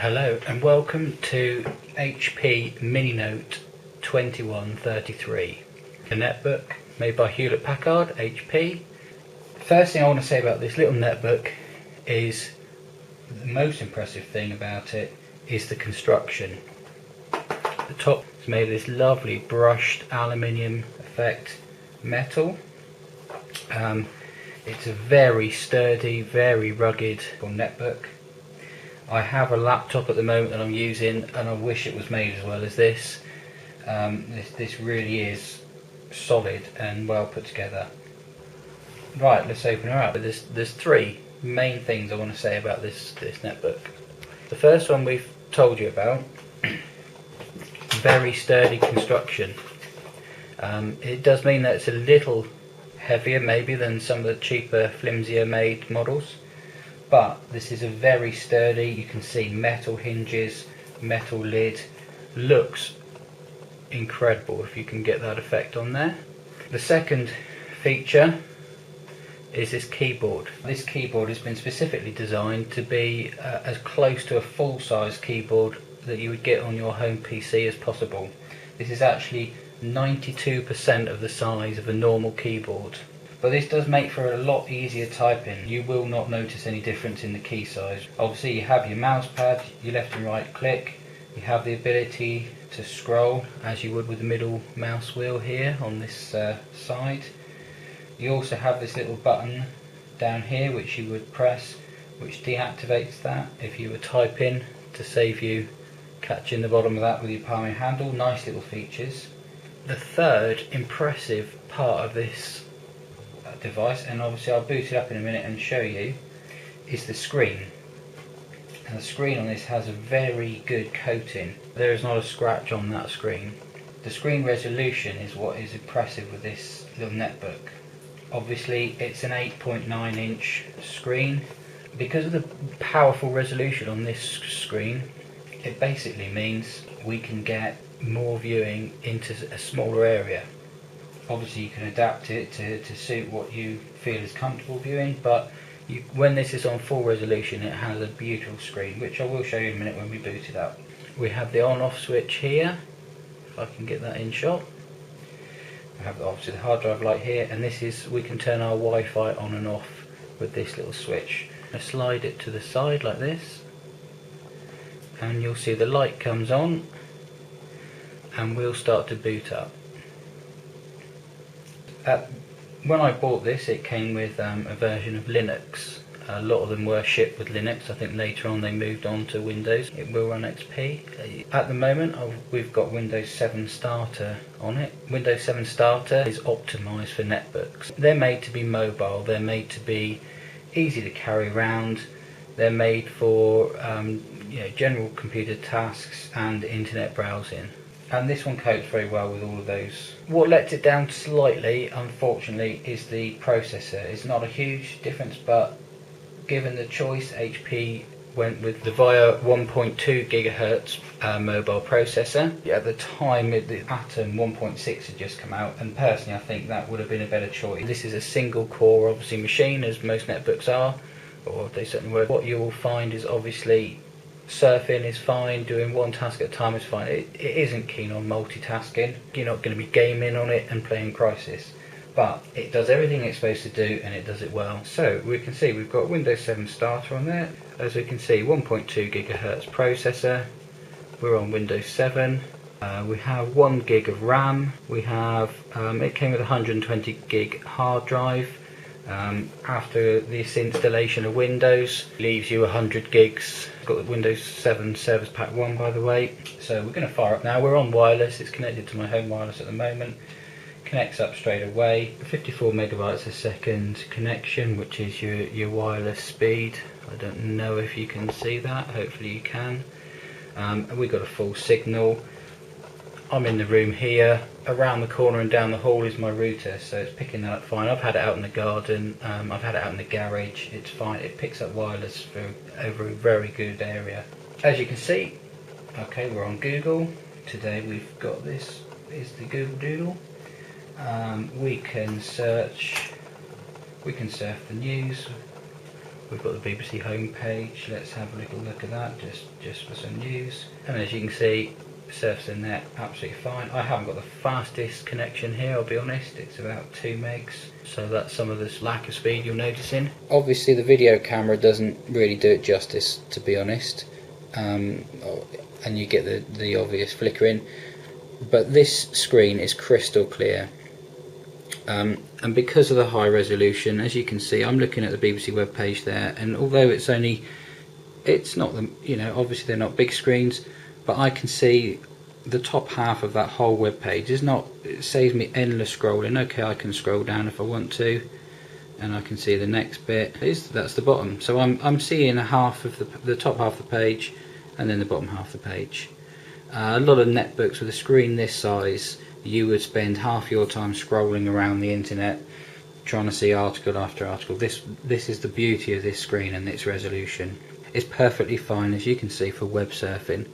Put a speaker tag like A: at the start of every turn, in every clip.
A: Hello and welcome to HP MiniNote 2133, a netbook made by Hewlett Packard, HP. First thing I want to say about this little netbook is the most impressive thing about it is the construction. The top is made of this lovely brushed aluminium effect metal. It's a very sturdy, very rugged netbook. I have a laptop at the moment that I'm using, and I wish it was made as well as this. This really is solid and well put together. Right, let's open her up. There's three main things I want to say about this netbook. The first one we've told you about, very sturdy construction. It does mean that it's a little heavier maybe than some of the cheaper, flimsier made models. But this is a very sturdy, you can see metal hinges, metal lid, looks incredible if you can get that effect on there. The second feature is this keyboard. This keyboard has been specifically designed to be as close to a full-size keyboard that you would get on your home PC as possible. This is actually 92% of the size of a normal keyboard. But this does make for a lot easier typing. You will not notice any difference in the key size. Obviously you have your mouse pad, your left and right click, you have the ability to scroll as you would with the middle mouse wheel here on this side. You also have this little button down here which you would press, which deactivates that if you were typing, to save you catching the bottom of that with your palm handle. Nice little features. The third impressive part of this device, and obviously I'll boot it up in a minute and show you, is the screen. And the screen on this has a very good coating. There is not a scratch on that screen. The screen resolution is what is impressive with this little netbook. Obviously it's an 8.9 inch screen. Because of the powerful resolution on this screen, it basically means we can get more viewing into a smaller area. Obviously you can adapt it to suit what you feel is comfortable viewing, but when this is on full resolution it has a beautiful screen, which I will show you in a minute when we boot it up. We have the on-off switch here, if I can get that in shot. We have obviously the hard drive light here, and this is, we can turn our Wi-Fi on and off with this little switch. I slide it to the side like this, and you'll see the light comes on and we'll start to boot up. When I bought this, it came with a version of Linux. A lot of them were shipped with Linux. I think later on they moved on to Windows. It will run XP. At the moment we've got Windows 7 Starter on it. Windows 7 Starter is optimised for netbooks. They're made to be mobile, they're made to be easy to carry around, they're made for general computer tasks and internet browsing. And this one copes very well with all of those. What lets it down slightly, unfortunately, is the processor. It's not a huge difference, but given the choice, HP went with the VIA 1.2 GHz mobile processor. At the time, the Atom 1.6 had just come out, and personally I think that would have been a better choice. This is a single core, obviously, machine, as most netbooks are, or they certainly were. What you will find is obviously surfing is fine, doing one task at a time is fine. It isn't keen on multitasking. You're not going to be gaming on it and playing Crisis, but it does everything it's supposed to do and it does it well. So we can see we've got Windows 7 Starter on there. As we can see, 1.2 GHz processor. We're on Windows 7. We have 1 gig of RAM. We have it came with a 120 gig hard drive. After this installation of Windows, leaves you 100 gigs. Got the Windows 7 Service Pack 1, by the way. So we're going to fire up now. We're on wireless. It's connected to my home wireless at the moment. Connects up straight away. 54 megabytes a second connection, which is your wireless speed. I don't know if you can see that. Hopefully you can. We've got a full signal. I'm in the room here. Around the corner and down the hall is my router, so it's picking that up fine. I've had it out in the garden, I've had it out in the garage. It's fine, it picks up wireless over a very good area. As you can see, okay, we're on Google. Today we've got this, is the Google Doodle. We can search, we can surf the news, We've got the BBC homepage. Let's have a little look at that, just for some news. And as you can see, Surface and Net absolutely fine. I haven't got the fastest connection here, I'll be honest. It's about 2 megs, so that's some of this lack of speed you're noticing. Obviously the video camera doesn't really do it justice, to be honest, and you get the obvious flickering, but this screen is crystal clear. And because of the high resolution, as you can see, I'm looking at the BBC web page there, and although it's not the, you know, obviously they're not big screens, but I can see the top half of that whole web page. It saves me endless scrolling. Okay, I can scroll down if I want to, and I can see the next bit. That's the bottom. So I'm seeing a half of the top half of the page, and then the bottom half of the page. A lot of netbooks with a screen this size, you would spend half your time scrolling around the internet trying to see article after article. This is the beauty of this screen and its resolution. It's perfectly fine, as you can see, for web surfing.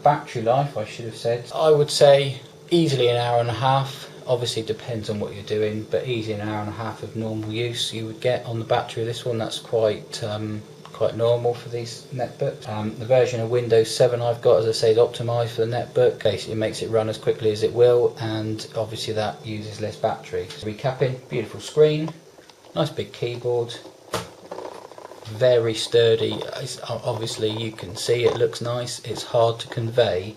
A: Battery life, I should have said, I would say easily an hour and a half. Obviously depends on what you're doing, but easily an hour and a half of normal use you would get on the battery of this one. That's quite normal for these netbooks. The version of Windows 7 I've got, as I say, is optimised for the netbook. Basically makes it run as quickly as it will, and obviously that uses less battery. So recapping, beautiful screen, nice big keyboard, very sturdy. Obviously you can see it looks nice. It's hard to convey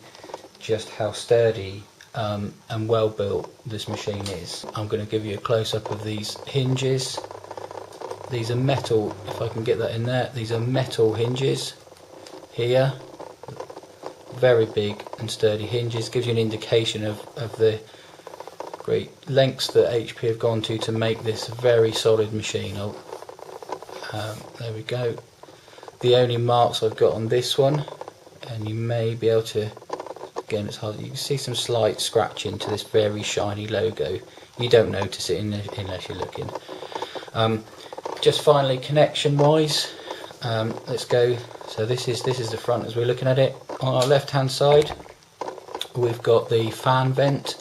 A: just how sturdy and well built this machine is. I'm going to give you a close-up of these hinges. These are metal, if I can get that in there. These are metal hinges here, very big and sturdy hinges. Gives you an indication of the great lengths that HP have gone to make this a very solid machine. There we go. The only marks I've got on this one, and you may be able to, again it's hard, you can see some slight scratching to this very shiny logo. You don't notice it unless you're looking. Just finally, connection wise, let's go. So this is the front as we're looking at it. On our left hand side we've got the fan vent.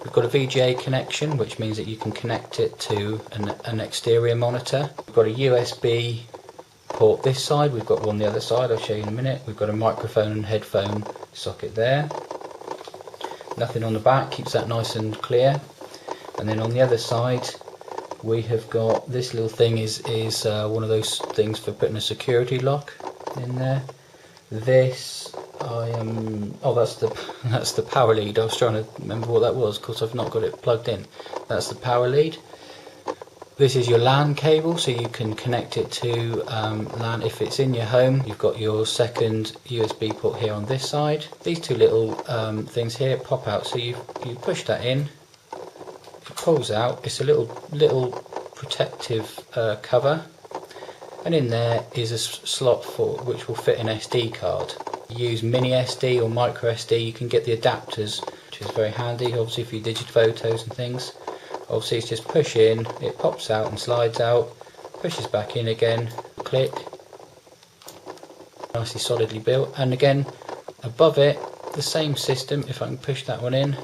A: We've got a VGA connection, which means that you can connect it to an exterior monitor. We've got a USB port this side, we've got one the other side, I'll show you in a minute. We've got a microphone and headphone socket there. Nothing on the back, keeps that nice and clear. And then on the other side we have got this little thing is one of those things for putting a security lock in there. This that's the power lead. I was trying to remember what that was because I've not got it plugged in. That's the power lead. This is your LAN cable, so you can connect it to LAN if it's in your home. You've got your second USB port here on this side. These two little things here pop out, so you push that in. It pulls out. It's a little protective cover, and in there is a slot for which will fit an SD card. You use mini SD or micro SD. You can get the adapters, which is very handy. Obviously for your digital photos and things. Obviously it's just push in, it pops out and slides out, pushes back in again, click. Nicely solidly built. And again, above it, the same system. If I can push that one in.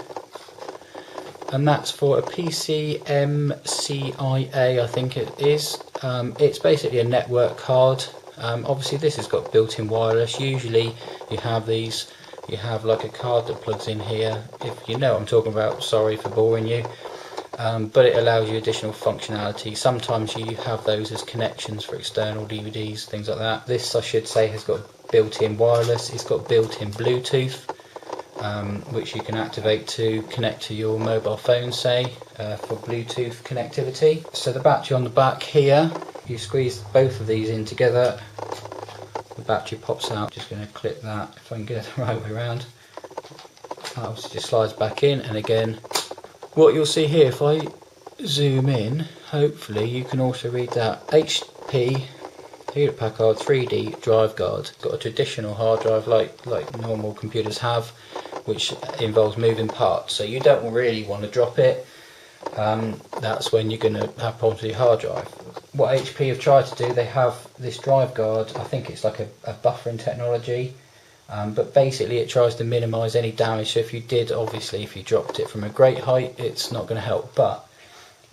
A: And that's for a PCMCIA, I think it is. It's basically a network card. Obviously this has got built-in wireless. Usually you have these, you have like a card that plugs in here. If you know what I'm talking about, sorry for boring you. But it allows you additional functionality. Sometimes you have those as connections for external DVDs, things like that. This, I should say, has got built-in wireless. It's got built-in Bluetooth, which you can activate to connect to your mobile phone, say, for Bluetooth connectivity. So the battery on the back here, you squeeze both of these in together, the battery pops out. Just going to clip that if I can get it the right way around. That obviously just slides back in, and again, what you'll see here, if I zoom in, hopefully you can also read that. HP Hewlett Packard 3D drive guard. Got a traditional hard drive like normal computers have, which involves moving parts, so you don't really want to drop it. That's when you're going to have problems with your hard drive. What HP have tried to do, they have this drive guard, I think it's like a buffering technology, but basically it tries to minimise any damage. So if you obviously if you dropped it from a great height, it's not going to help, but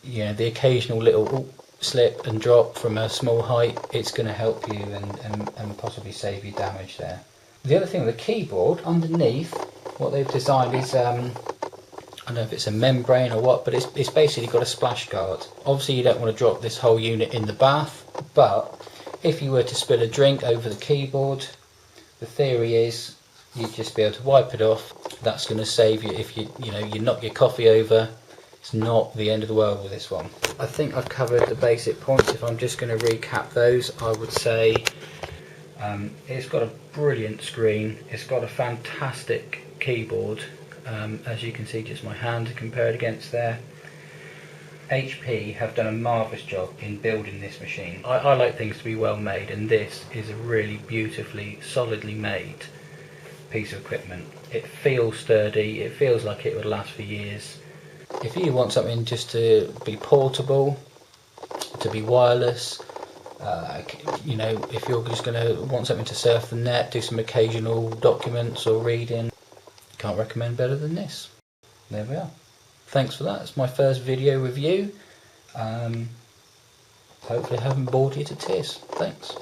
A: you know, the occasional little slip and drop from a small height, it's going to help you and possibly save you damage there. The other thing with the keyboard, underneath, what they've designed is, I don't know if it's a membrane or what, but it's basically got a splash guard. Obviously you don't want to drop this whole unit in the bath, but if you were to spill a drink over the keyboard, the theory is you'd just be able to wipe it off. That's going to save you if you knock your coffee over. It's not the end of the world with this one. I think I've covered the basic points. If I'm just going to recap those, I would say it's got a brilliant screen. It's got a fantastic keyboard. As you can see, just my hand compared against there. HP have done a marvellous job in building this machine. I like things to be well made, and this is a really beautifully, solidly made piece of equipment. It feels sturdy, it feels like it would last for years. If you want something just to be portable, to be wireless, if you're just going to want something to surf the net, do some occasional documents or reading, can't recommend better than this. There we are. Thanks for that. It's my first video review. Hopefully I haven't bored you to tears. Thanks.